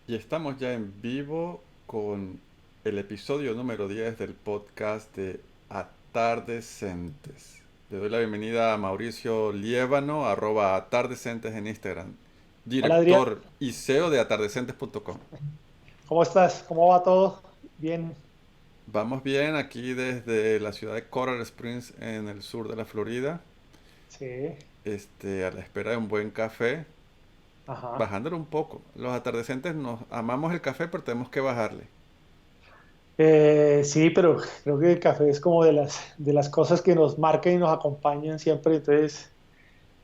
Y estamos ya en vivo con el episodio número 10 del podcast de Atardecentes. Le doy la bienvenida a Mauricio Liévano, arroba Atardecentes en Instagram, Hola Adrián, director y CEO de atardecentes.com. ¿cómo estás? ¿Cómo va todo? Bien, Vamos bien aquí desde la ciudad de Coral Springs en el sur de la Florida, sí, a la espera de un buen café, ajá. bajándole un poco. Los atardecentes nos amamos el café, pero tenemos que bajarle. Sí, pero creo que el café es como de las cosas que nos marcan y nos acompañan siempre, entonces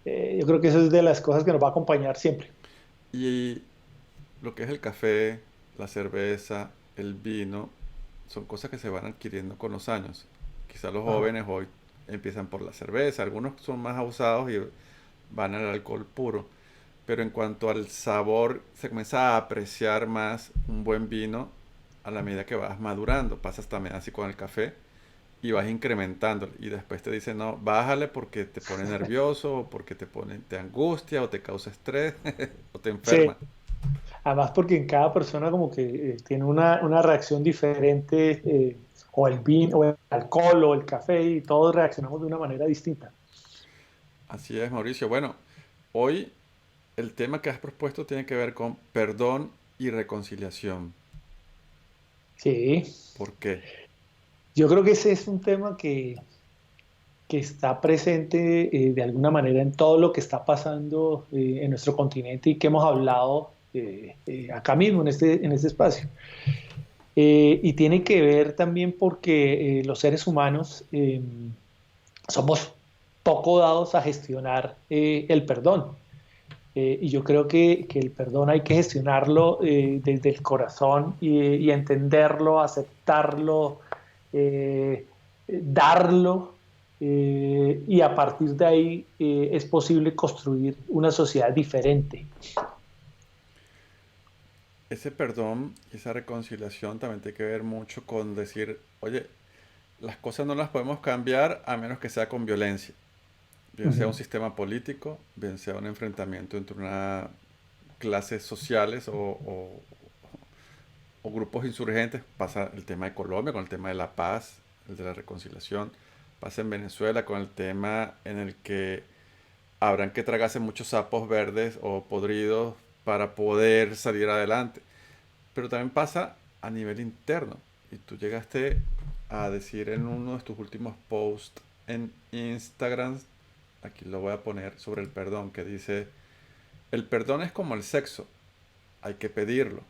yo creo que eso es de las cosas que nos va a acompañar siempre. Y lo que es el café, la cerveza, el vino, son cosas que se van adquiriendo con los años. Quizás los Ajá. jóvenes hoy empiezan por la cerveza, algunos son más abusados y van al alcohol puro. Pero en cuanto al sabor, se comienza a apreciar más un buen vino a la medida que vas madurando. Pasas también así con el café y vas incrementándolo. Y después te dicen, no, bájale porque te pone nervioso, o porque te angustia, o te causa estrés, o te Sí, enferma. además porque en cada persona como que tiene una reacción diferente, o el vino, o el alcohol, o el café, y todos reaccionamos de una manera distinta. Así es, Mauricio. Bueno, hoy el tema que has propuesto tiene que ver con perdón y reconciliación. Sí, ¿Por qué? yo creo que ese es un tema que está presente de alguna manera en todo lo que está pasando en nuestro continente y que hemos hablado acá mismo en este espacio. Y tiene que ver también porque los seres humanos somos poco dados a gestionar el perdón. Y yo creo que el perdón hay que gestionarlo desde el corazón y entenderlo, aceptarlo, darlo, y a partir de ahí es posible construir una sociedad diferente. Ese perdón y esa reconciliación también tiene que ver mucho con decir, oye, las cosas no las podemos cambiar a menos que sea con violencia. Bien sea un Ujú. sistema político, bien sea un enfrentamiento entre una clases sociales o grupos insurgentes. Pasa el tema de Colombia con el tema de la paz, el de la reconciliación. Pasa en Venezuela con el tema en el que habrán que tragarse muchos sapos verdes o podridos para poder salir adelante. Pero también pasa a nivel interno. Y tú llegaste a decir en uno de tus últimos posts en Instagram, aquí lo voy a poner sobre el perdón, que dice, el perdón es como el sexo, hay que pedirlo,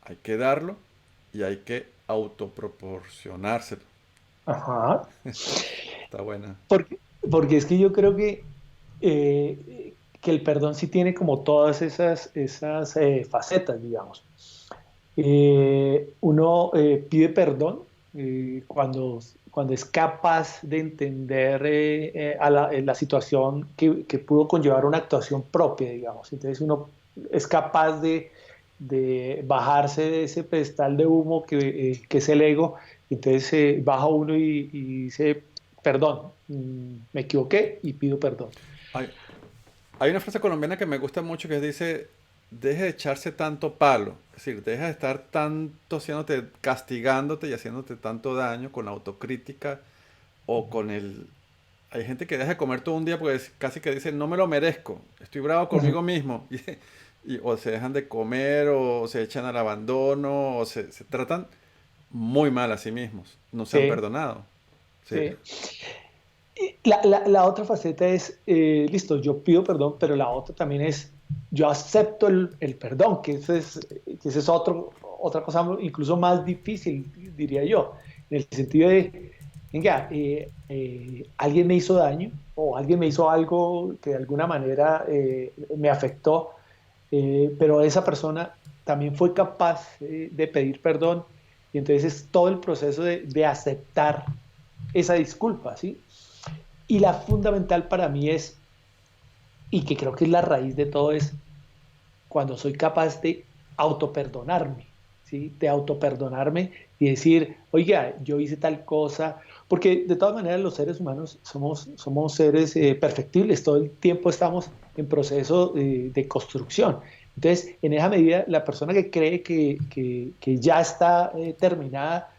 hay que darlo y hay que autoproporcionárselo. Ajá. Está buena. Porque es que yo creo que el perdón sí tiene como todas esas facetas, digamos. Uno pide perdón cuando es capaz de entender la situación que pudo conllevar una actuación propia, digamos. Entonces uno es capaz de bajarse de ese pedestal de humo que es el ego. Entonces baja uno y dice, perdón, me equivoqué y pido perdón. Hay, hay una frase colombiana que me gusta mucho que dice, deje de echarse tanto palo. Es decir, deja de estar tanto haciéndote, castigándote y haciéndote tanto daño con la autocrítica o con el... Hay gente que deja de comer todo un día porque casi que dice, no me lo merezco, estoy bravo Ujú. conmigo mismo. O se dejan de comer o se echan al abandono o se tratan muy mal a sí mismos. No se han Sí, perdonado. Sí. sí. La otra faceta es, listo, yo pido perdón, pero la otra también es, yo acepto el perdón, que ese es otra cosa incluso más difícil, diría yo, en el sentido de, venga, alguien me hizo daño o alguien me hizo algo que de alguna manera me afectó, pero esa persona también fue capaz de pedir perdón y entonces es todo el proceso de aceptar esa disculpa, ¿sí? Y la fundamental para mí es, y que creo que es la raíz de todo, es cuando soy capaz de autoperdonarme, ¿sí? De autoperdonarme y decir, oiga, yo hice tal cosa, porque de todas maneras los seres humanos somos seres perfectibles, todo el tiempo estamos en proceso de construcción. Entonces, en esa medida, la persona que cree que ya está terminada,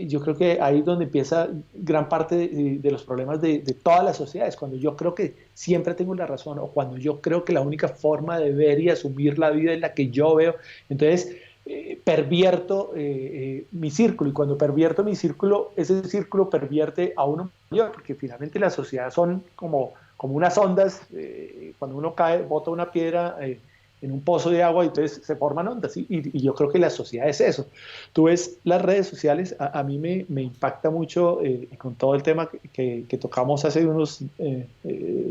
yo creo que ahí es donde empieza gran parte de los problemas de todas las sociedades, cuando yo creo que siempre tengo la razón o cuando yo creo que la única forma de ver y asumir la vida es la que yo veo, entonces pervierto mi círculo y cuando pervierto mi círculo, ese círculo pervierte a uno mayor, porque finalmente las sociedades son como unas ondas, cuando uno cae, bota una piedra en un pozo de agua y entonces se forman ondas. Y yo creo que la sociedad es eso. Tú ves las redes sociales, a mí me impacta mucho con todo el tema que tocamos hace unos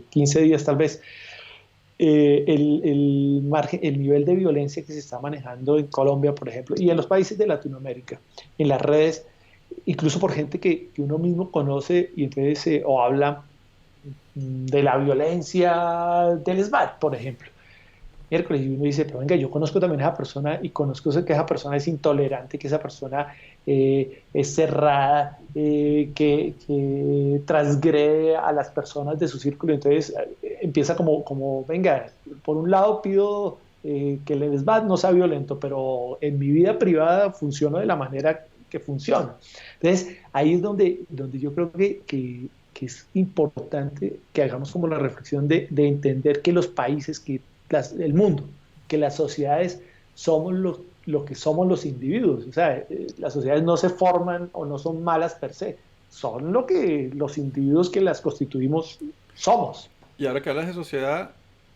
15 días tal vez, el nivel de violencia que se está manejando en Colombia, por ejemplo, y en los países de Latinoamérica, en las redes, incluso por gente que uno mismo conoce y entonces o habla de la violencia del SMAT, por ejemplo. Miércoles y uno dice, pero venga, yo conozco también a esa persona y conozco que esa persona es intolerante, que esa persona es cerrada, que transgrede a las personas de su círculo. Entonces empieza venga, por un lado pido que el SBAT no sea violento, pero en mi vida privada funciona de la manera que funciona. Entonces ahí es donde yo creo que es importante que hagamos como la reflexión de entender que los países, el mundo, que las sociedades somos lo que somos los individuos. O sea, las sociedades no se forman o no son malas per se, son lo que los individuos que las constituimos somos. Y ahora que hablas de sociedad,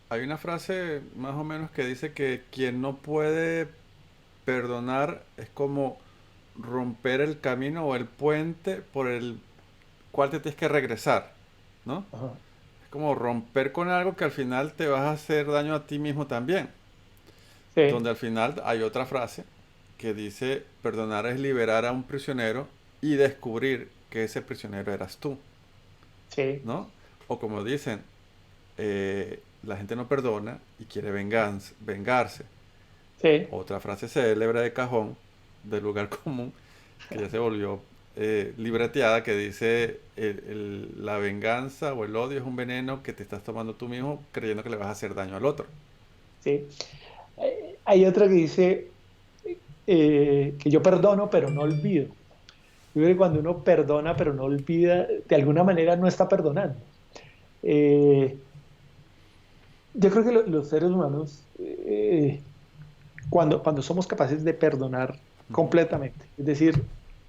hay una frase más o menos que dice que quien no puede perdonar es como romper el camino o el puente por el cual te tienes que regresar, ¿no? Ajá. Es como romper con algo que al final te vas a hacer daño a ti mismo también. Sí, Donde al final hay otra frase que dice, perdonar es liberar a un prisionero y descubrir que ese prisionero eras tú, sí, ¿no? O como dicen, la gente no perdona y quiere vengarse. sí. Otra frase célebre de cajón, del lugar común, que ya se volvió libreteada, que dice, la venganza o el odio es un veneno que te estás tomando tú mismo creyendo que le vas a hacer daño al otro. Sí. Hay otra que dice que yo perdono pero no olvido. Yo creo que cuando uno perdona pero no olvida, de alguna manera no está perdonando. Eh, yo creo que los seres humanos, cuando somos capaces de perdonar Ujú. completamente, es decir,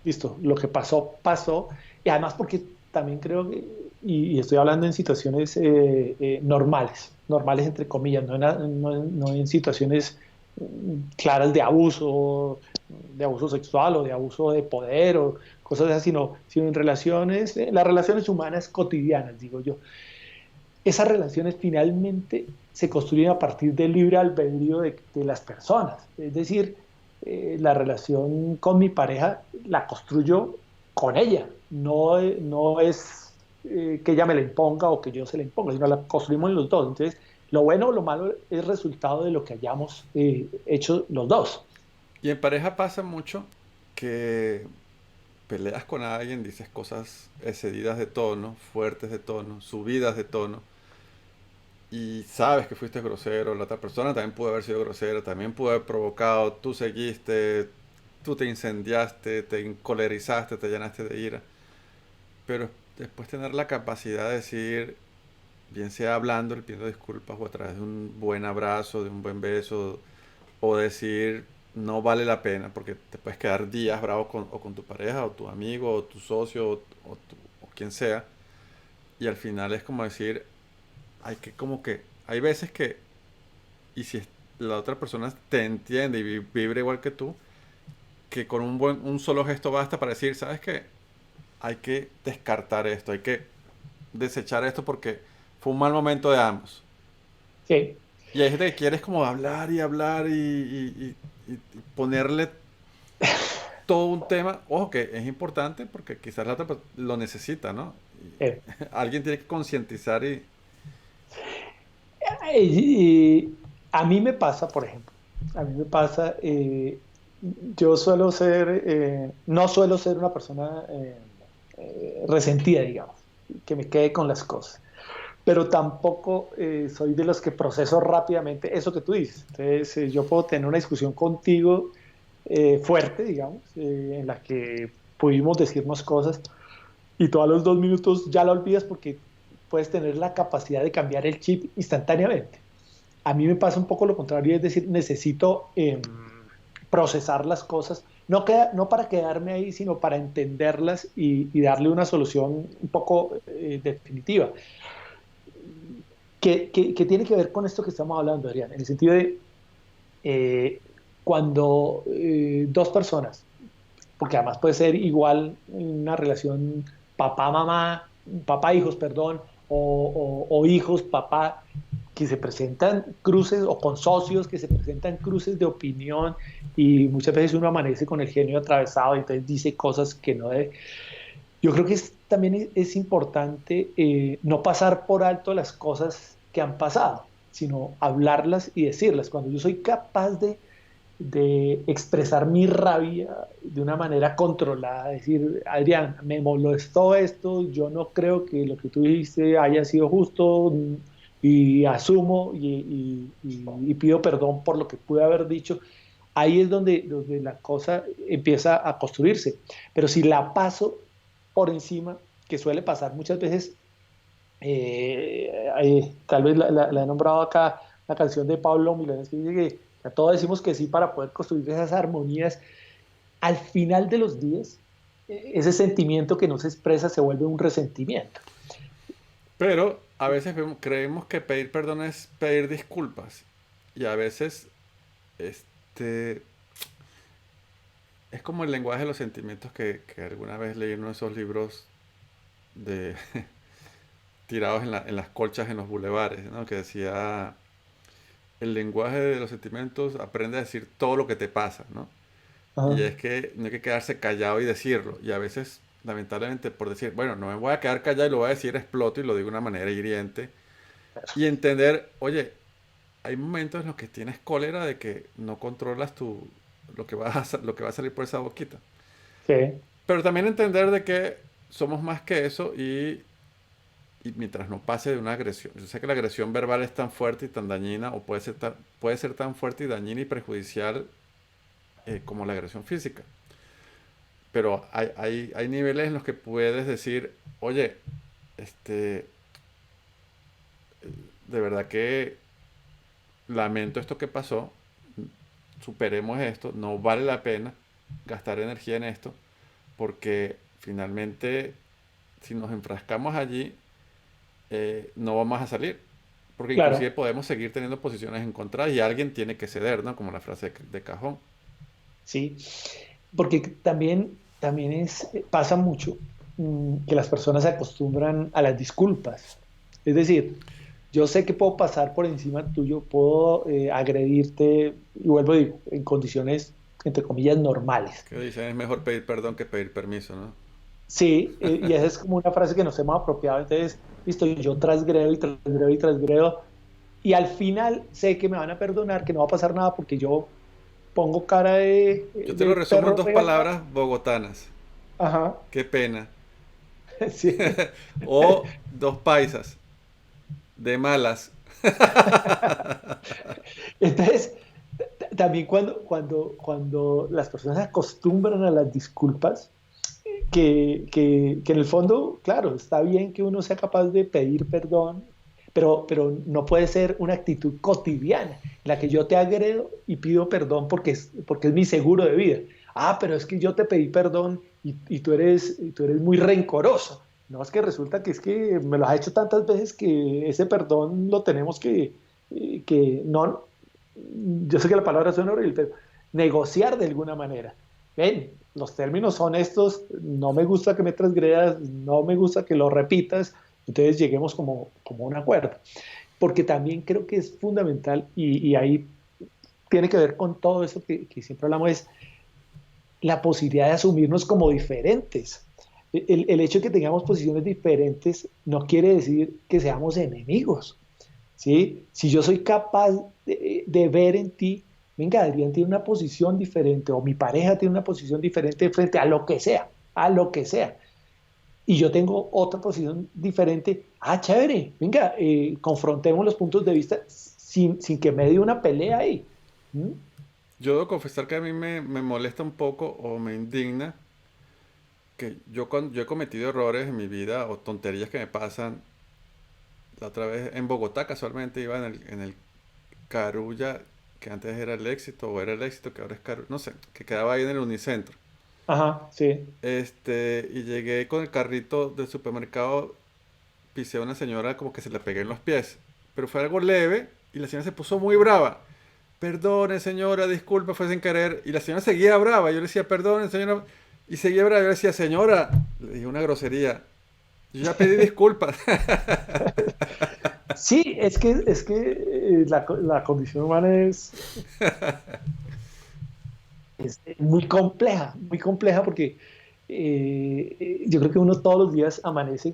listo, lo que pasó, pasó, y además porque también creo que, y estoy hablando en situaciones normales, normales entre comillas, no en situaciones claras de abuso sexual o de abuso de poder o cosas así, sino en relaciones, las relaciones humanas cotidianas, digo yo. Esas relaciones finalmente se construyen a partir del libre albedrío de las personas. Es decir, la relación con mi pareja la construyo con ella. No es que ella me la imponga o que yo se la imponga, sino la construimos los dos. Entonces, lo bueno o lo malo es resultado de lo que hayamos hecho los dos. Y en pareja pasa mucho que peleas con alguien, dices cosas excedidas de tono, fuertes de tono, subidas de tono, y sabes que fuiste grosero, la otra persona también pudo haber sido grosera, también pudo haber provocado, tú seguiste, tú te incendiaste, te encolerizaste, te llenaste de ira, pero después tener la capacidad de decir, bien sea hablando, pidiendo disculpas o a través de un buen abrazo, de un buen beso, o decir no vale la pena porque te puedes quedar días bravo o con tu pareja o tu amigo o tu socio o quien sea, y al final es como decir hay que como que hay veces que y si la otra persona te entiende y vibra igual que tú, que con un solo gesto basta para decir, ¿sabes qué? Hay que descartar esto, hay que desechar esto porque fue un mal momento de ambos. Sí. Y hay gente que quiere es como hablar y hablar y ponerle todo un tema, ojo que es importante porque quizás la otra lo necesita, ¿no? Eh, Alguien tiene que concientizar y... a mí me pasa, por ejemplo, a mí me pasa, yo suelo ser, no suelo ser una persona resentida, digamos, que me quede con las cosas. pero tampoco soy de los que proceso rápidamente eso que tú dices. Entonces, yo puedo tener una discusión contigo fuerte, digamos, en la que pudimos decirnos cosas y tú a los 2 minutos ya la olvidas porque puedes tener la capacidad de cambiar el chip instantáneamente. A mí me pasa un poco lo contrario, es decir, necesito procesar las cosas, no para quedarme ahí, sino para entenderlas y darle una solución un poco definitiva, que tiene que ver con esto que estamos hablando, Adrián, en el sentido de eh, cuando dos personas, porque además puede ser igual una relación papá-mamá, papá-hijos, perdón, o hijos, papá, que se presentan cruces o con socios que se presentan cruces de opinión y muchas veces uno amanece con el genio atravesado y entonces dice cosas que no debe. Yo creo que también es importante no pasar por alto las cosas que han pasado, sino hablarlas y decirlas. Cuando yo soy capaz de expresar mi rabia de una manera controlada, decir, Adrián, me molestó esto, yo no creo que lo que tú dijiste haya sido justo y asumo y pido perdón por lo que pude haber dicho. Ahí es donde la cosa empieza a construirse. Pero si la paso por encima, que suele pasar muchas veces, tal vez la he nombrado acá, la canción de Pablo Milanés, que dice que a todos decimos que sí para poder construir esas armonías. Al final de los días, ese sentimiento que no se expresa se vuelve un resentimiento. Pero a veces creemos que pedir perdón es pedir disculpas. Y a veces este, es como el lenguaje de los sentimientos que alguna vez leí en uno de esos libros de tirados en las colchas en los bulevares, ¿no? Que decía, el lenguaje de los sentimientos aprende a decir todo lo que te pasa, ¿no? Y Ajá. es que no hay que quedarse callado y decirlo. Y a veces, lamentablemente, por decir, bueno, no me voy a quedar callado y lo voy a decir, exploto y lo digo de una manera hiriente. Y entender, oye, hay momentos en los que tienes cólera de que no controlas lo que va a salir por esa boquita. Sí, Pero también entender de que somos más que eso y mientras no pase de una agresión. Yo sé que la agresión verbal es tan fuerte y tan dañina, o puede ser tan fuerte y dañina y perjudicial como la agresión física. Pero hay niveles en los que puedes decir, oye, este, de verdad que lamento esto que pasó, superemos esto, no vale la pena gastar energía en esto, porque finalmente si nos enfrascamos allí, no vamos a salir. Porque inclusive claro, podemos seguir teniendo posiciones encontradas y alguien tiene que ceder, ¿no? Como la frase de cajón. sí. Porque también pasa mucho que las personas se acostumbran a las disculpas. Es decir, yo sé que puedo pasar por encima tuyo, puedo agredirte, y vuelvo a decir, en condiciones, entre comillas, normales. Que dicen es mejor pedir perdón que pedir permiso, ¿no? Sí, y esa es como una frase que nos hemos apropiado. Entonces, listo, yo transgredo y transgredo y transgredo, y al final sé que me van a perdonar, que no va a pasar nada porque yo pongo cara Yo te lo de resumo en perro dos regañado. palabras bogotanas. Ajá, Qué pena. sí. O dos paisas. De malas. Entonces, también cuando las personas se acostumbran a las disculpas, que en el fondo, claro, está bien que uno sea capaz de pedir perdón, pero no puede ser una actitud cotidiana, en la que yo te agredo y pido perdón porque es mi seguro de vida. Ah, pero es que yo te pedí perdón y tú eres muy rencoroso. No, es que resulta que es que me lo has hecho tantas veces que ese perdón lo tenemos que no, yo sé que la palabra suena horrible, pero negociar de alguna manera. Ven, los términos son estos, no me gusta que me transgredas, no me gusta que lo repitas, entonces lleguemos como a un acuerdo. Porque también creo que es fundamental, y ahí tiene que ver con todo eso que siempre hablamos, es la posibilidad de asumirnos como diferentes. El hecho de que tengamos posiciones diferentes no quiere decir que seamos enemigos. ¿Sí? Si yo soy capaz de ver en ti, venga, Adrián tiene una posición diferente o mi pareja tiene una posición diferente frente a lo que sea, y yo tengo otra posición diferente, chévere, venga, confrontemos los puntos de vista sin que me dé una pelea ahí. ¿Mm? Yo debo confesar que a mí me molesta un poco o me indigna que yo he cometido errores en mi vida o tonterías que me pasan. La otra vez en Bogotá casualmente iba en el Carulla, que antes era el Éxito, o era el Éxito, que ahora es Carulla, no sé, que quedaba ahí en el Unicentro. Ajá, sí. Y llegué con el carrito del supermercado, pisé a una señora como que se le pegué en los pies, pero fue algo leve y la señora se puso muy brava. Perdone señora, disculpe, fue sin querer. Y la señora seguía brava, yo le decía, perdone señora, y seguía brava, yo le decía, señora, le dije una grosería, yo ya pedí disculpas. Sí, es que la condición humana es muy compleja porque yo creo que uno todos los días amanece,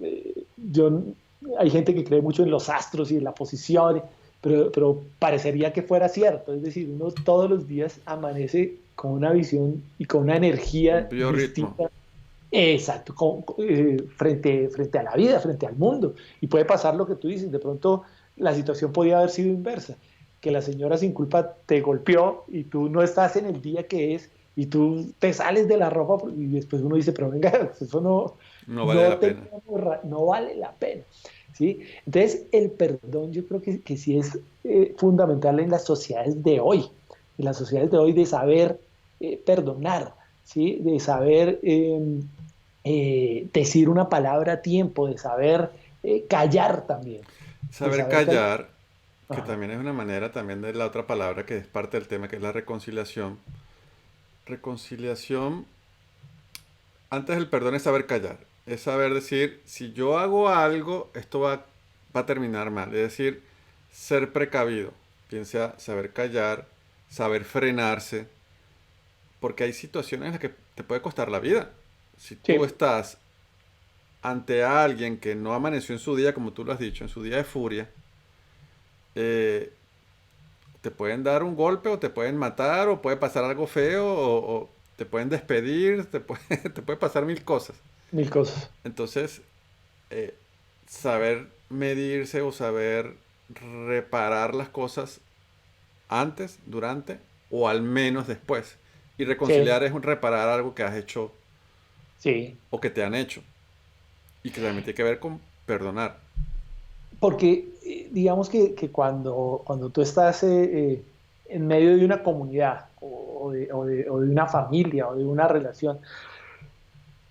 hay gente que cree mucho en los astros y en la posición, pero parecería que fuera cierto, es decir, uno todos los días amanece con una visión y con una Un energía biorritmo. distinta. Exacto, frente a la vida, frente al mundo. Y puede pasar lo que tú dices, de pronto la situación podía haber sido inversa, que la señora sin culpa te golpeó y tú no estás en el día que es y tú te sales de la ropa y después uno dice, pero venga, eso No vale la pena. no vale la pena. ¿Sí? Entonces, el perdón yo creo que sí es fundamental en las sociedades de hoy, en las sociedades de hoy de saber perdonar, ¿sí? De saber decir una palabra a tiempo, de saber callar también, de Saber saber callar. callar, que Ajá. también es una manera también de la otra palabra que es parte del tema, que es la reconciliación. Reconciliación, antes del perdón es saber callar. Es saber decir, si yo hago algo, esto va a terminar mal. Es decir, ser precavido. Piensa saber callar, saber frenarse, porque hay situaciones en las que te puede costar la vida. Si tú Sí, estás ante alguien que no amaneció en su día, como tú lo has dicho, en su día de furia, eh, te pueden dar un golpe o te pueden matar o puede pasar algo feo o te pueden despedir, te puede pasar mil cosas. mil cosas. Entonces, eh, saber medirse o saber reparar las cosas antes, durante o al menos después. Y Sí, reconciliar es un reparar algo que has hecho sí. o que te han hecho. Y que también tiene que ver con perdonar. Porque digamos que cuando tú estás en medio de una comunidad o de una familia o de una relación,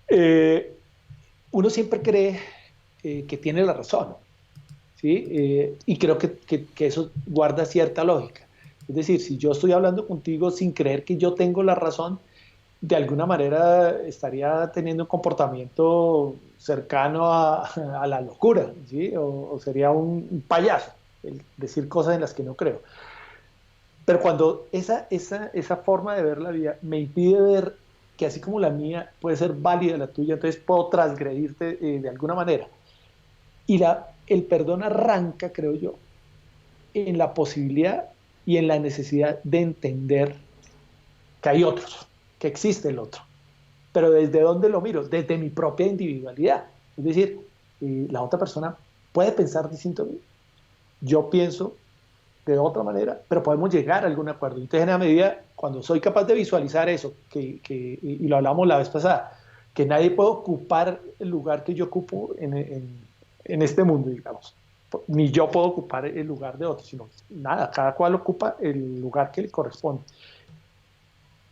eh, uno siempre cree que tiene la razón, ¿sí? Y creo que eso guarda cierta lógica. Es decir, si yo estoy hablando contigo sin creer que yo tengo la razón, de alguna manera estaría teniendo un comportamiento cercano a la locura, ¿sí? O sería un payaso, el decir cosas en las que no creo. Pero cuando esa forma de ver la vida me impide ver que así como la mía puede ser válida la tuya, entonces puedo transgredirte de alguna manera. Y el perdón arranca, creo yo, en la posibilidad y en la necesidad de entender que hay otros, que existe el otro. Pero ¿desde dónde lo miro? Desde mi propia individualidad. Es decir, la otra persona puede pensar distinto a mí. Yo pienso de otra manera, pero podemos llegar a algún acuerdo. Entonces, en la medida, cuando soy capaz de visualizar eso, y lo hablamos la vez pasada, que nadie puede ocupar el lugar que yo ocupo en este mundo, digamos. Ni yo puedo ocupar el lugar de otro, sino nada, cada cual ocupa el lugar que le corresponde.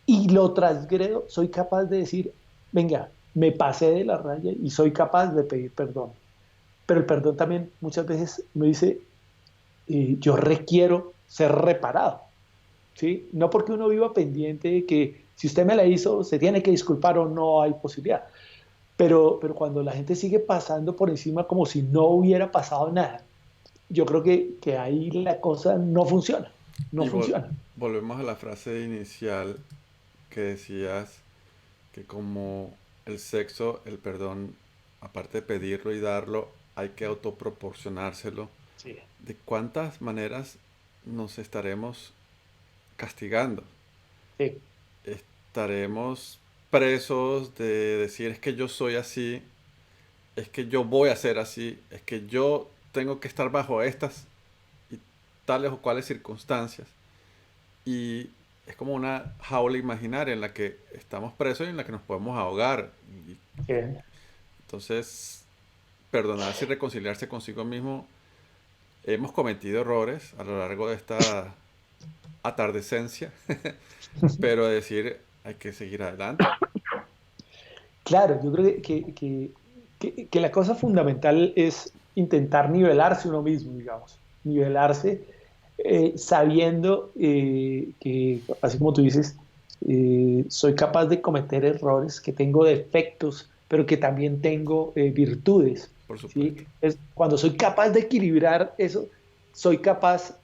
Y lo transgredo, soy capaz de decir, venga, me pasé de la raya y soy capaz de pedir perdón. Pero el perdón también muchas veces me dice, yo requiero ser reparado, ¿sí? No porque uno viva pendiente de que si usted me la hizo, se tiene que disculpar o no hay posibilidad. Pero cuando la gente sigue pasando por encima como si no hubiera pasado nada, yo creo que ahí la cosa no funciona, no Y funciona. volvemos a la frase inicial que decías que como el sexo, el perdón, aparte de pedirlo y darlo, hay que autoproporcionárselo. Sí, ¿De cuántas maneras nos estaremos castigando? sí, Estaremos presos de decir es que yo soy así es que yo voy a ser así, es que yo tengo que estar bajo estas y tales o cuales circunstancias. Y es como una jaula imaginaria en la que estamos presos y en la que nos podemos ahogar. Y Eh, entonces, perdonarse y reconciliarse consigo mismo. Hemos cometido errores a lo largo de esta atardecencia, pero decir hay que seguir adelante. claro, yo creo que la cosa fundamental es intentar nivelarse uno mismo, digamos, nivelarse sabiendo que, así como tú dices, soy capaz de cometer errores, que tengo defectos, pero que también tengo virtudes, Por supuesto. ¿sí? Cuando soy capaz de equilibrar eso, soy capaz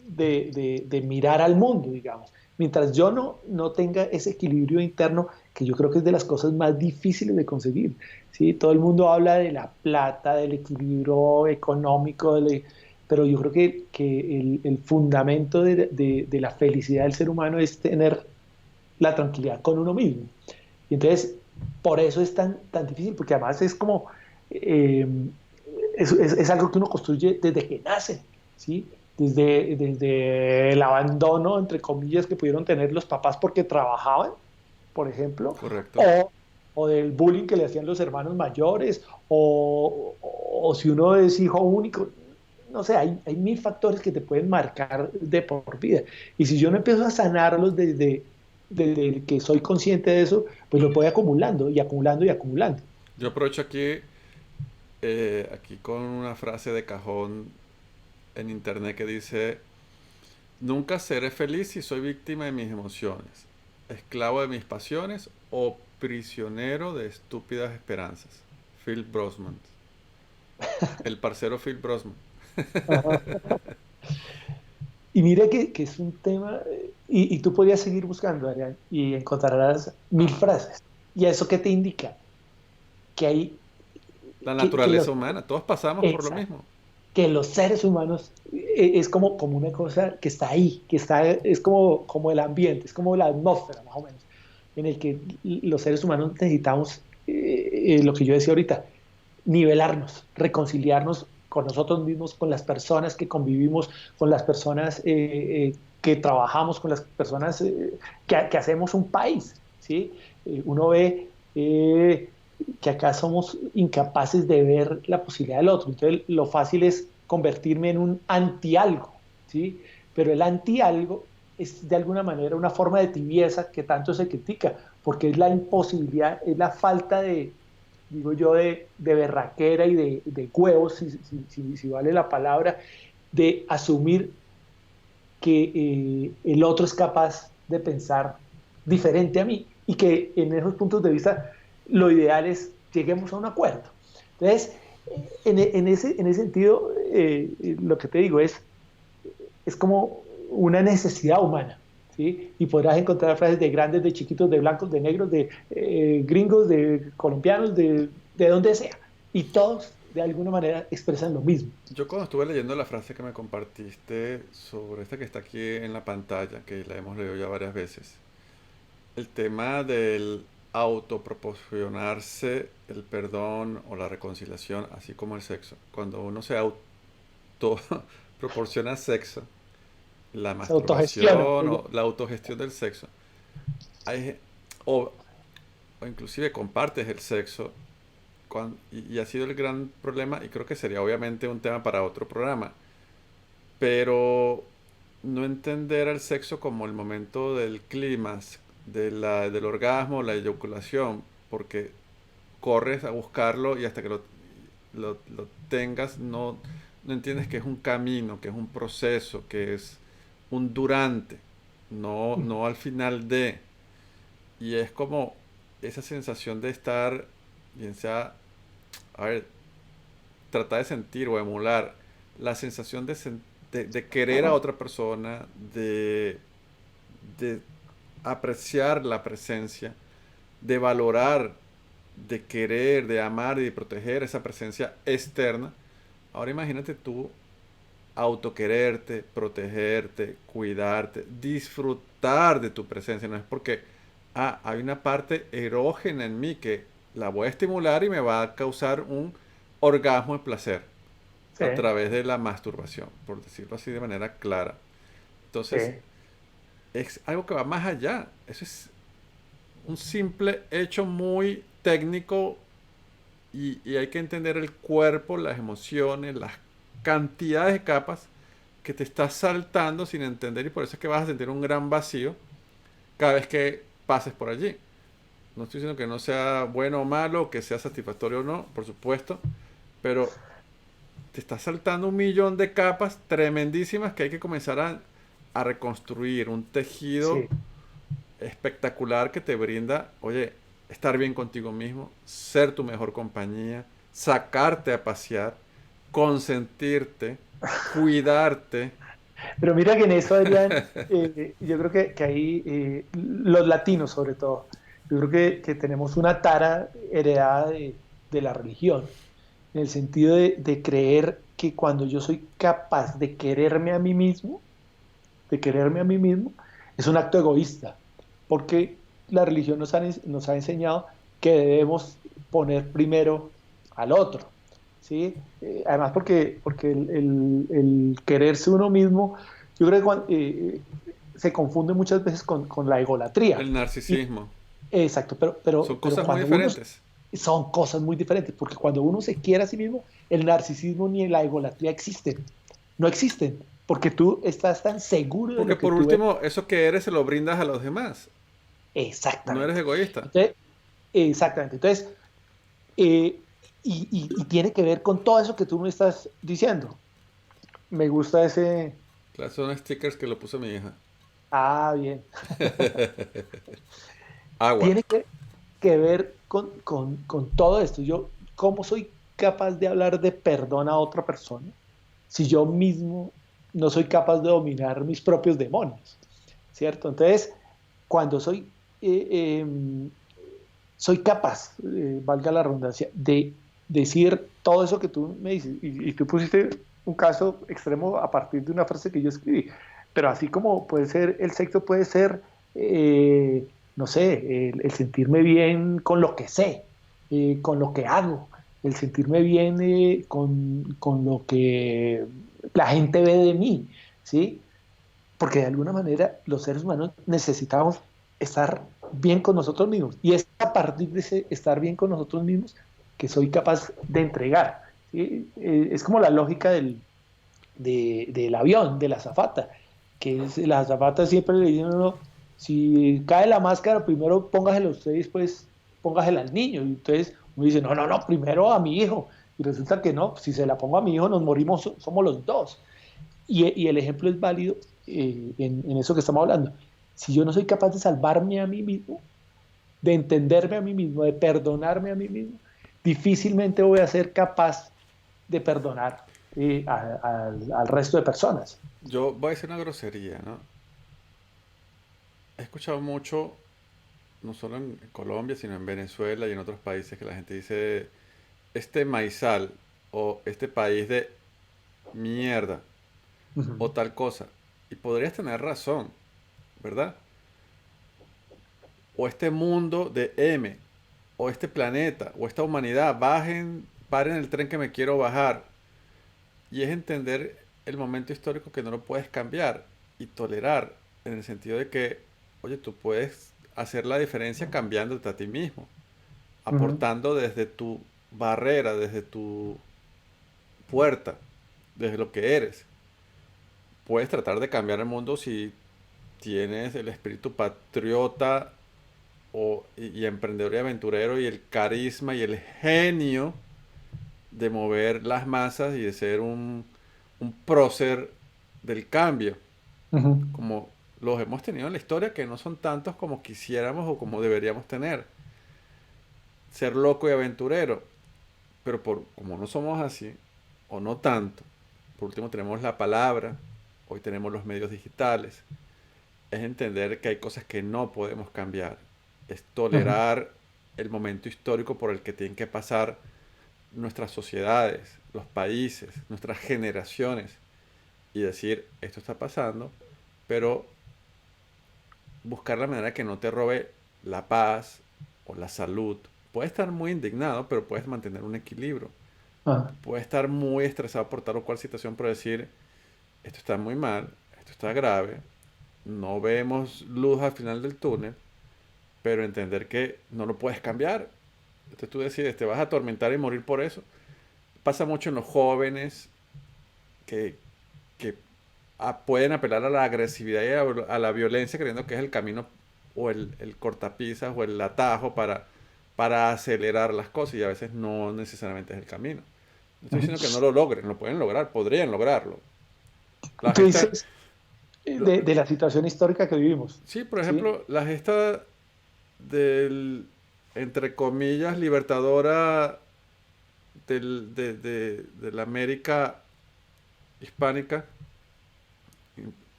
de mirar al mundo, digamos. Mientras yo no tenga ese equilibrio interno, que yo creo que es de las cosas más difíciles de conseguir, ¿sí? Todo el mundo habla de la plata, del equilibrio económico, pero yo creo que el fundamento de la felicidad del ser humano es tener la tranquilidad con uno mismo. Y entonces, por eso es tan difícil, porque además es como, eh, es algo que uno construye desde que nace, ¿sí? Desde el abandono, entre comillas, que pudieron tener los papás porque trabajaban, por ejemplo, Correcto. o del bullying que le hacían los hermanos mayores, o si uno es hijo único, no sé, hay mil factores que te pueden marcar de por vida. Y si yo no empiezo a sanarlos desde que soy consciente de eso, pues lo voy acumulando y acumulando y acumulando. Yo aprovecho aquí con una frase de cajón en internet que dice, nunca seré feliz si soy víctima de mis emociones, esclavo de mis pasiones o prisionero de estúpidas esperanzas. Phil Brosman. El parcero Phil Brosman. Ajá. Y mira que es un tema, y tú podrías seguir buscando, Adrián, y encontrarás mil frases. ¿Y eso qué te indica? Que hay, La que naturaleza humana, todos pasamos por lo exacto, mismo. que los seres humanos es como una cosa que está ahí, es como el ambiente, es como la atmósfera, más o menos, en el que los seres humanos necesitamos, lo que yo decía ahorita, nivelarnos, reconciliarnos con nosotros mismos, con las personas que convivimos, con las personas que trabajamos, con las personas que hacemos un país, ¿sí? Uno ve que acá somos incapaces de ver la posibilidad del otro, entonces lo fácil es convertirme en un anti-algo, ¿sí? Pero el anti-algo es de alguna manera una forma de tibieza que tanto se critica, porque es la imposibilidad, es la falta digo yo, de berraquera y de huevos, si vale la palabra, de asumir que el otro es capaz de pensar diferente a mí y que en esos puntos de vista lo ideal es lleguemos a un acuerdo. Entonces, en ese sentido, lo que te digo es como una necesidad humana. ¿Sí? Y podrás encontrar frases de grandes, de chiquitos, de blancos, de negros, de gringos, de colombianos, de donde sea. Y todos, de alguna manera, expresan lo mismo. Yo cuando estuve leyendo la frase que me compartiste sobre esta que está aquí en la pantalla, que la hemos leído ya varias veces, el tema del autoproporcionarse el perdón o la reconciliación, así como el sexo. Cuando uno se auto proporciona sexo, la Se autogestiona. masturbación o la autogestión del sexo, hay, o, o inclusive compartes el sexo, y ha sido el gran problema, y creo que sería obviamente un tema para otro programa, pero no entender al sexo como el momento del clímax, del orgasmo, la eyaculación, porque corres a buscarlo y hasta que lo tengas no entiendes que es un camino, que es un proceso, que es un durante, no al final de. Y es como esa sensación de estar, bien sea, a ver, tratar de sentir o emular la sensación de querer a otra persona, de apreciar la presencia, de valorar, de querer, de amar y de proteger esa presencia externa. Ahora imagínate tú autoquererte, protegerte, cuidarte, disfrutar de tu presencia. No es porque hay una parte erógena en mí que la voy a estimular y me va a causar un orgasmo de placer Sí, a través de la masturbación, por decirlo así de manera clara. Entonces, sí, es algo que va más allá. Eso es un simple hecho muy técnico y hay que entender el cuerpo, las emociones, las cantidades de capas que te estás saltando sin entender y por eso es que vas a sentir un gran vacío cada vez que pases por allí. No estoy diciendo que no sea bueno o malo, que sea satisfactorio o no, por supuesto, pero te estás saltando un millón de capas tremendísimas que hay que comenzar a reconstruir un tejido sí. espectacular que te brinda, oye, estar bien contigo mismo, ser tu mejor compañía, sacarte a pasear, consentirte, cuidarte. Pero mira que en eso, Adrián, yo creo que ahí los latinos sobre todo, yo creo que tenemos una tara heredada de la religión, en el sentido de creer que cuando yo soy capaz de quererme a mí mismo, de quererme a mí mismo, es un acto egoísta, porque la religión nos ha enseñado que debemos poner primero al otro, ¿sí? Además, porque el quererse uno mismo, yo creo que se confunde muchas veces con la egolatría. El Y, narcisismo. exacto, Son pero cosas muy cuando uno diferentes. son cosas muy diferentes, porque cuando uno se quiere a sí mismo, el narcisismo ni la egolatría existen, no existen, porque tú estás tan seguro de Porque lo que por tú eres. último, eso que eres se lo brindas a los demás. No eres Exactamente. egoísta. Entonces, exactamente. Entonces, eh, y tiene que ver con todo eso que tú me estás diciendo. Me gusta ese. Claro, son stickers que lo puso mi hija. Ah, bien. Agua. Tiene que ver con todo esto. Yo, ¿cómo soy capaz de hablar de perdón a otra persona si yo mismo no soy capaz de dominar mis propios demonios? ¿Cierto? Entonces, cuando soy capaz, valga la redundancia, de decir todo eso que tú me dices, y tú pusiste un caso extremo a partir de una frase que yo escribí, pero así como puede ser, el sexo puede ser, no sé, el sentirme bien con lo que sé, con lo que hago, el sentirme bien con lo que la gente ve de mí, ¿sí? Porque de alguna manera los seres humanos necesitamos estar bien con nosotros mismos. Y es a partir de ese estar bien con nosotros mismos que soy capaz de entregar. ¿Sí? Es como la lógica del avión, de la azafata, que es, la azafata siempre le dicen a uno, si cae la máscara, primero póngasela usted y después póngasela al niño. Y entonces uno dice, no, no, no, primero a mi hijo. Y resulta que no, si se la pongo a mi hijo nos morimos, somos los dos. Y el ejemplo es válido en eso que estamos hablando. Si yo no soy capaz de salvarme a mí mismo, de entenderme a mí mismo, de perdonarme a mí mismo, difícilmente voy a ser capaz de perdonar al resto de personas. Yo voy a decir una grosería, ¿no? He escuchado mucho, no solo en Colombia, sino en Venezuela y en otros países, que la gente dice, este maizal o este país de mierda o Ujú, tal cosa. Y podrías tener razón, ¿verdad? O este mundo de M, o este planeta, o esta humanidad, bajen, paren el tren que me quiero bajar. Y es entender el momento histórico que no lo puedes cambiar y tolerar en el sentido de que, oye, tú puedes hacer la diferencia cambiándote a ti mismo, ujú, aportando desde tu barrera, desde tu puerta, desde lo que eres. Puedes tratar de cambiar el mundo si tienes el espíritu patriota y emprendedor y aventurero y el carisma y el genio de mover las masas y de ser un prócer del cambio, ujú, como los hemos tenido en la historia, que no son tantos como quisiéramos o como deberíamos tener. Ser loco y aventurero, pero como no somos así, o no tanto, por último tenemos la palabra, hoy tenemos los medios digitales, es entender que hay cosas que no podemos cambiar, es ujú, tolerar el momento histórico por el que tienen que pasar nuestras sociedades, los países, nuestras generaciones y decir, esto está pasando, pero buscar la manera que no te robe la paz o la salud, puedes estar muy indignado, pero puedes mantener un equilibrio. Ah, Puedes estar muy estresado por tal o cual situación, pero decir, esto está muy mal, esto está grave, no vemos luz al final del túnel, pero entender que no lo puedes cambiar. Entonces tú decides, te vas a atormentar y morir por eso. Pasa mucho en los jóvenes que, que pueden apelar a la agresividad y a la violencia creyendo que es el camino o el cortapisas o el atajo para acelerar las cosas y a veces no necesariamente es el camino. No estoy ujú. diciendo que no lo logren, lo pueden lograr, podrían lograrlo. La Tú gesta, dices lo- de la situación histórica que vivimos, sí, por ¿sí? ejemplo, la gesta del, entre comillas, libertadora de la América hispánica,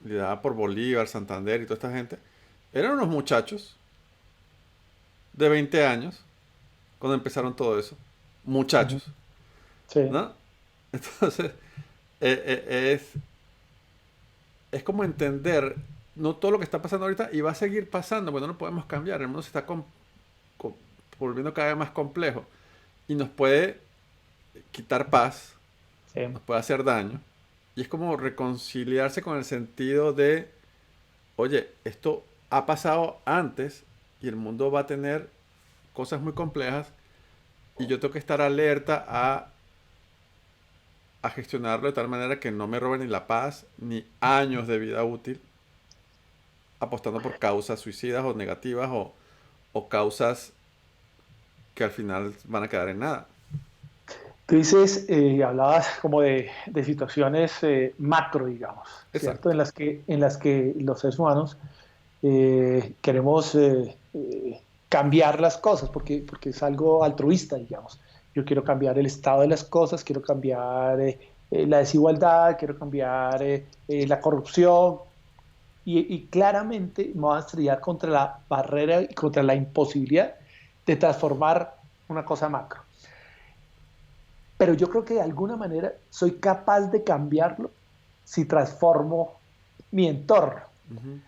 liderada por Bolívar, Santander y toda esta gente, eran unos muchachos de 20 años cuando empezaron todo eso. Ujú. Muchachos, Sí. ¿no? Entonces, eh, eh, es, es como entender no todo lo que está pasando ahorita y va a seguir pasando, porque no lo podemos cambiar. El mundo se está com- volviendo cada vez más complejo y nos puede quitar paz, Sí. nos puede hacer daño. Y es como reconciliarse con el sentido de, oye, esto ha pasado antes y el mundo va a tener cosas muy complejas y yo tengo que estar alerta a gestionarlo de tal manera que no me roben ni la paz ni años de vida útil apostando por causas suicidas o negativas o causas que al final van a quedar en nada. Tú dices, hablabas como de situaciones macro, digamos, ¿cierto? Exacto. En las que los seres humanos queremos cambiar las cosas, porque es algo altruista, digamos. Yo quiero cambiar el estado de las cosas, quiero cambiar la desigualdad, quiero cambiar la corrupción, y claramente me voy a estrellar contra la barrera y contra la imposibilidad de transformar una cosa macro. Pero yo creo que de alguna manera soy capaz de cambiarlo si transformo mi entorno. Ujú.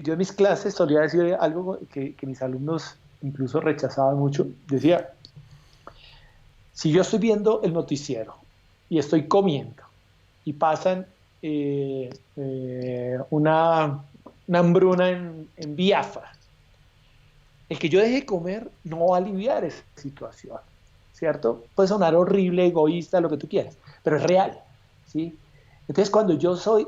Yo en mis clases solía decir algo que mis alumnos incluso rechazaban mucho. Decía, si yo estoy viendo el noticiero y estoy comiendo y pasan una hambruna en Biafra, el que yo deje de comer no va a aliviar esa situación, ¿cierto? Puede sonar horrible, egoísta, lo que tú quieras, pero es real, ¿sí? Entonces, cuando yo soy,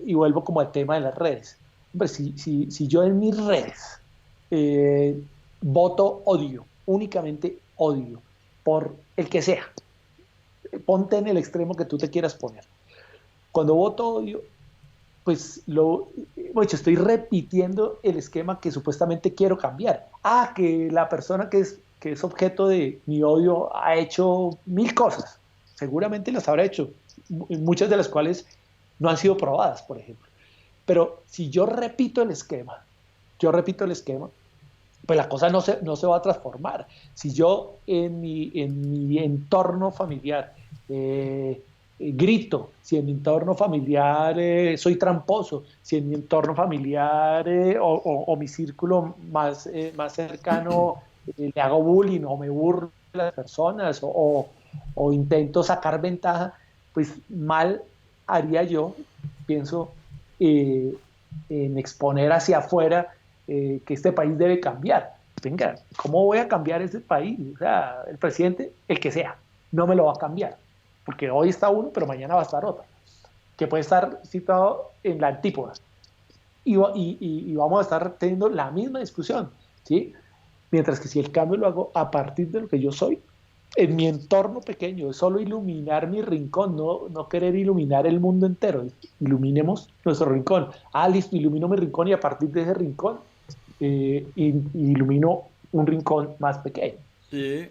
y vuelvo como al tema de las redes, hombre, si yo en mis redes eh, voto odio, únicamente odio, por el que sea, ponte en el extremo que tú te quieras poner. Cuando voto odio, pues bueno, estoy repitiendo el esquema que supuestamente quiero cambiar. Ah, que la persona que es objeto de mi odio ha hecho mil cosas. Seguramente las habrá hecho, muchas de las cuales no han sido probadas, por ejemplo. Pero si yo repito el esquema, pues la cosa no se va a transformar. Si yo en mi entorno familiar grito, si en mi entorno familiar soy tramposo, si en mi entorno familiar o mi círculo más cercano le hago bullying o me burlo de las personas o intento sacar ventaja, pues mal haría yo, pienso, eh, en exponer hacia afuera que este país debe cambiar. Venga, ¿cómo voy a cambiar ese país? O sea, el presidente, el que sea, no me lo va a cambiar, porque hoy está uno, pero mañana va a estar otro, que puede estar situado en la antípoda. Y vamos a estar teniendo la misma discusión, ¿sí? Mientras que si el cambio lo hago a partir de lo que yo soy, en mi entorno pequeño, es solo iluminar mi rincón, no querer iluminar el mundo entero. Iluminemos nuestro rincón. Ah, listo, ilumino mi rincón y a partir de ese rincón ilumino un rincón más pequeño. Y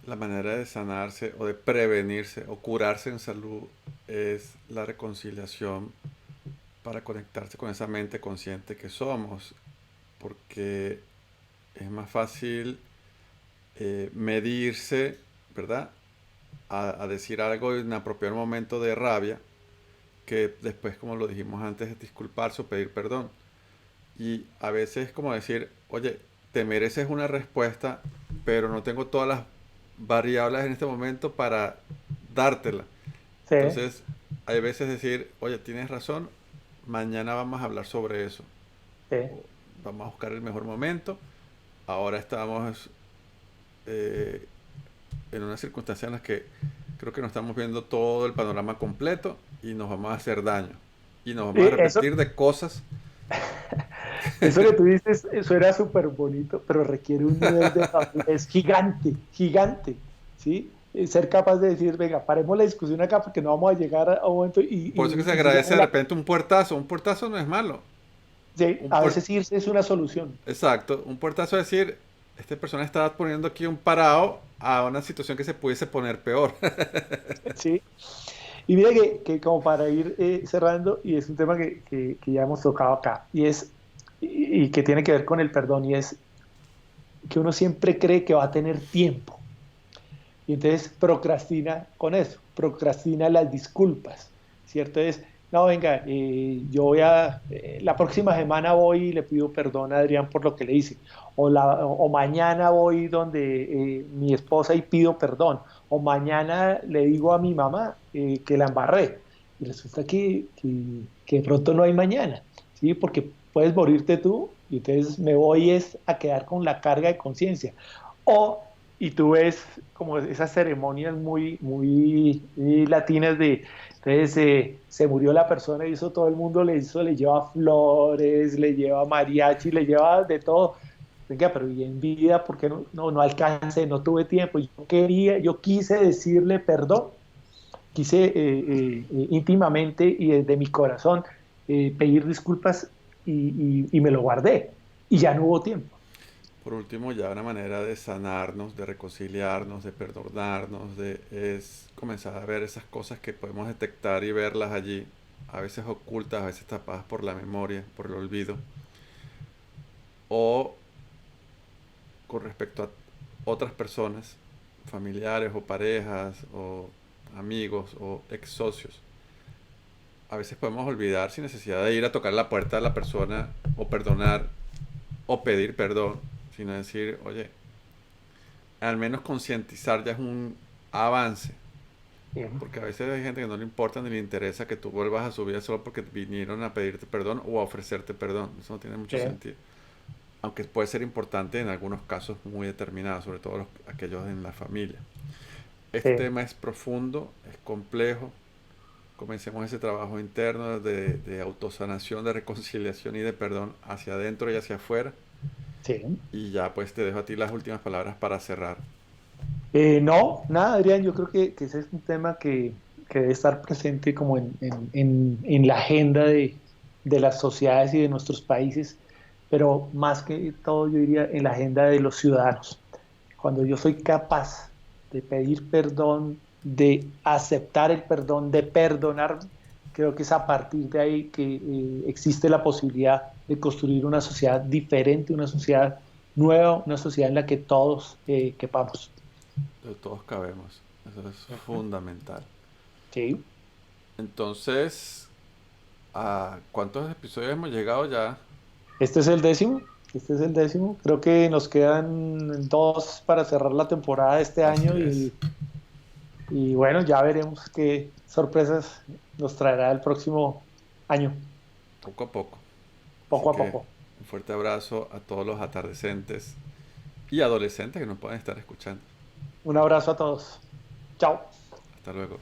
la manera de sanarse o de prevenirse o curarse en salud es la reconciliación para conectarse con esa mente consciente que somos, porque es más fácil medirse, ¿verdad? A decir algo en apropiar momento de rabia, que después, como lo dijimos antes, es disculparse o pedir perdón. Y a veces es como decir, oye, te mereces una respuesta, pero no tengo todas las variables en este momento para dártela. Sí, Entonces, hay veces decir, oye, tienes razón, mañana vamos a hablar sobre eso. sí. O vamos a buscar el mejor momento. Ahora estamos eh, en una circunstancia en la que creo que no estamos viendo todo el panorama completo y nos vamos a hacer daño. Y nos vamos a Eso, arrepentir de cosas. eso que tú dices, eso era súper bonito, pero requiere un nivel de madurez gigante, gigante, ¿sí? Ser capaz de decir, venga, paremos la discusión acá porque no vamos a llegar a un momento Por eso que se y si agradece de repente un puertazo. Un puertazo no es malo. sí, Un a puer- veces irse es una solución, Exacto. Un puertazo es decir, esta persona está poniendo aquí un parado a una situación que se pudiese poner peor. ¿sí? Y mira que como para ir cerrando, y es un tema que ya hemos tocado acá, y que tiene que ver con el perdón, y es que uno siempre cree que va a tener tiempo. Y entonces procrastina con eso, procrastina las disculpas, ¿cierto? Es, no, venga, la próxima semana voy y le pido perdón a Adrián por lo que le hice, o mañana voy donde mi esposa y pido perdón, o mañana le digo a mi mamá que la embarré, y resulta que de pronto no hay mañana, ¿sí? Porque puedes morirte tú, y entonces me voy es a quedar con la carga de conciencia. O y tú ves como esas ceremonias muy latinas de, entonces se murió la persona y eso todo el mundo le lleva flores, le lleva mariachi, le lleva de todo. Venga, pero y en vida, ¿por qué no alcancé, no tuve tiempo? Yo quise decirle perdón, quise íntimamente y desde mi corazón pedir disculpas y me lo guardé y ya no hubo tiempo. Por último, ya una manera de sanarnos, de reconciliarnos, de perdonarnos, es comenzar a ver esas cosas que podemos detectar y verlas allí, a veces ocultas, a veces tapadas por la memoria, por el olvido, o con respecto a otras personas, familiares o parejas o amigos o ex socios. A veces podemos olvidar sin necesidad de ir a tocar la puerta de la persona o perdonar o pedir perdón, sino decir, oye, al menos concientizar ya es un avance. Bien. Porque a veces hay gente que no le importa ni le interesa que tú vuelvas a su vida solo porque vinieron a pedirte perdón o a ofrecerte perdón. Eso no tiene mucho Sí, sentido. Aunque puede ser importante en algunos casos muy determinados, sobre todo aquellos en la familia. Este sí. tema es profundo, es complejo. Comencemos ese trabajo interno de autosanación, de reconciliación y de perdón hacia adentro y hacia afuera. Sí. Y ya pues te dejo a ti las últimas palabras para cerrar. No, nada, Adrián, yo creo que ese es un tema que debe estar presente como en la agenda de las sociedades y de nuestros países, pero más que todo yo diría en la agenda de los ciudadanos. Cuando yo soy capaz de pedir perdón, de aceptar el perdón, de perdonar, creo que es a partir de ahí que existe la posibilidad de construir una sociedad diferente, una sociedad nueva, una sociedad en la que todos quepamos. De todos cabemos. Eso es Ujú. fundamental. Sí, Entonces, ¿a cuántos episodios hemos llegado ya? este es el décimo. Este es el décimo. Creo que nos quedan dos para cerrar la temporada de este Así año es. y bueno, ya veremos qué sorpresas nos traerá el próximo año, Poco a poco. Así poco a que poco. un fuerte abrazo a todos los atardecentes y adolescentes que nos pueden estar escuchando. Un abrazo a todos. Chao. Hasta luego.